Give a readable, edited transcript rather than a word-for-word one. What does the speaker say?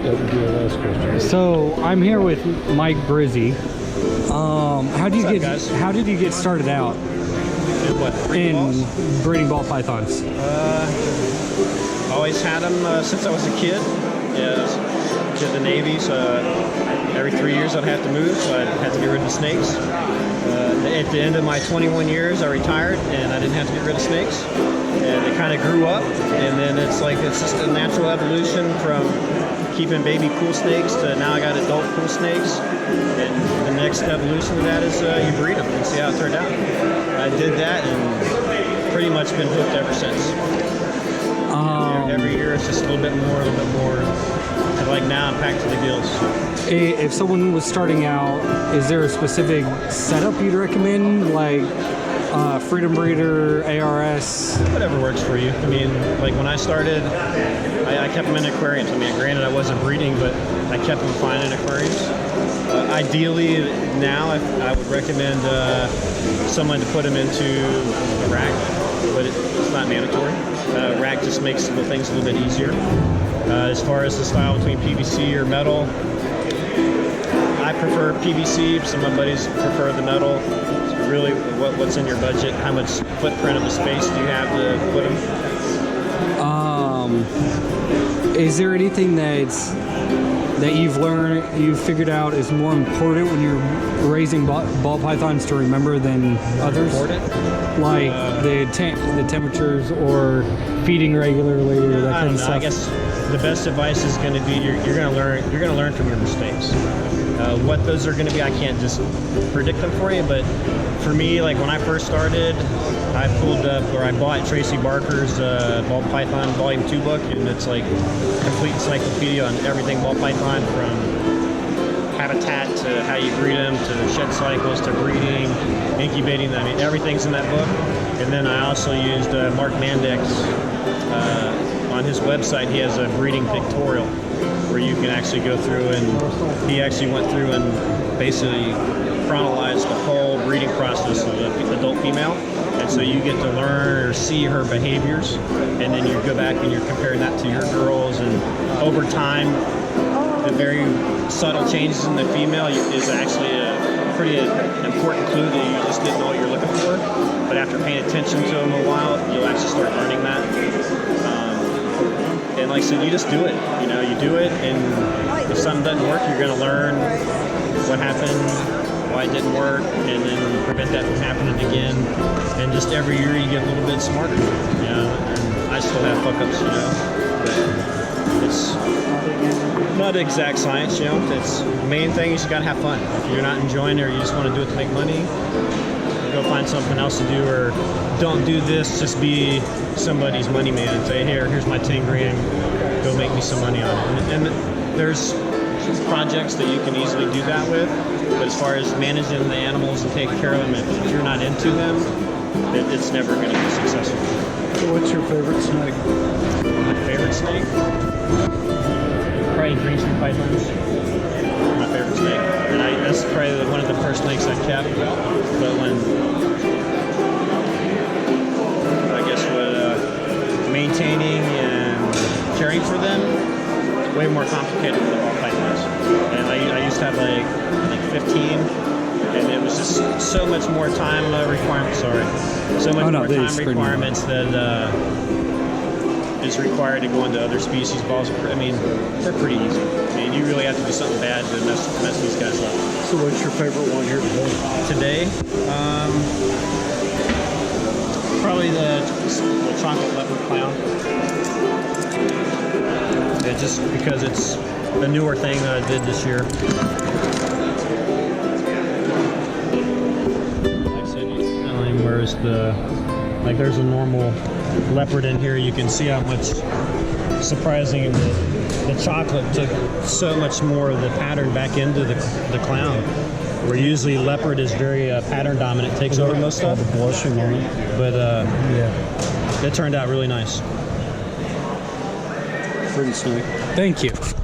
That would be the last question. So I'm here with Mike Brizzee. How did you get started out in breeding ball pythons? Always had them since I was a kid. Yeah, did the Navy, so every 3 years I'd have to move, so I had to get rid of the snakes. At the end of my 21 years, I retired, and I didn't have to get rid of snakes. And it kind of grew up, and then it's just a natural evolution from keeping baby pool snakes to now I got adult pool snakes. And the next evolution of that is you breed them and see how it turned out. I did that and pretty much been hooked ever since. Every year it's just a little bit more. And like now I'm packed to the gills. If someone was starting out, is there a specific setup you'd recommend, like Freedom Breeder, ARS? Whatever works for you. I mean, like when I started, I kept them in aquariums. I mean, granted I wasn't breeding, but I kept them fine in aquariums. Ideally now I would recommend someone to put them into a rack, but it's not mandatory. Rack just makes things a little bit easier. As far as the style between PVC or metal, I prefer PVC. Some of my buddies prefer the metal. It's really what's in your budget? How much footprint of the space do you have to put them? Is there anything that you've figured out is more important when you're raising ball pythons to remember than others? Like the temperatures or feeding regularly or that kind of stuff? I guess the best advice is going to be you're going to learn from your mistakes. What those are going to be, I can't just predict them for you, but for me, like when I first started, I pulled up, or I bought Tracy Barker's Ball Python Volume 2 book, and it's like a complete encyclopedia on everything ball python, from habitat to how you breed them, to shed cycles, to breeding, incubating. I mean, everything's in that book. And then I also used Mark Mandek's, on his website, he has a breeding pictorial where you can actually go through, and he actually went through and basically chronologized the whole breeding process of the adult female. And so you get to learn or see her behaviors, and then you go back and you're comparing that to your girls, and over time the very subtle changes in the female is actually a pretty important clue that you just didn't know what you're looking for. But after paying attention to them a while, you'll actually start learning that. And like I said, you just do it. You do it, and if something doesn't work, you're going to learn what happened, why it didn't work, and then prevent that from happening again. And just every year you get a little bit smarter. And I still have fuck-ups, but it's not exact science, It's the main thing is you gotta have fun. If you're not enjoying it or you just want to do it to make money, go find something else to do, or don't do this, just be somebody's money man and say, here's my 10 grand, go make me some money on it. And there's projects that you can easily do that with, but as far as managing the animals and taking care of them, if you're not into them, it's never going to be successful. So what's your favorite snake? My favorite snake? Probably green street pythons. My favorite snake. And that's probably one of the first snakes I kept. But maintaining and caring for them, it's way more complicated than the ball pythons. And I used to have like 15, and it was just so much more time requirements. So much more time requirements that is required to go into other species. Balls, I mean, they're pretty easy. I mean, you really have to do something bad to mess these guys up. So what's your favorite one here today? Probably the chocolate leopard clown. Just because it's a newer thing that I did this year. Like I said, whereas there's a normal leopard in here, you can see how much surprising the chocolate took so much more of the pattern back into the clown. Where usually leopard is very pattern dominant, takes over most stuff. The blushing on it. But it turned out really nice. Pretty snake. Thank you.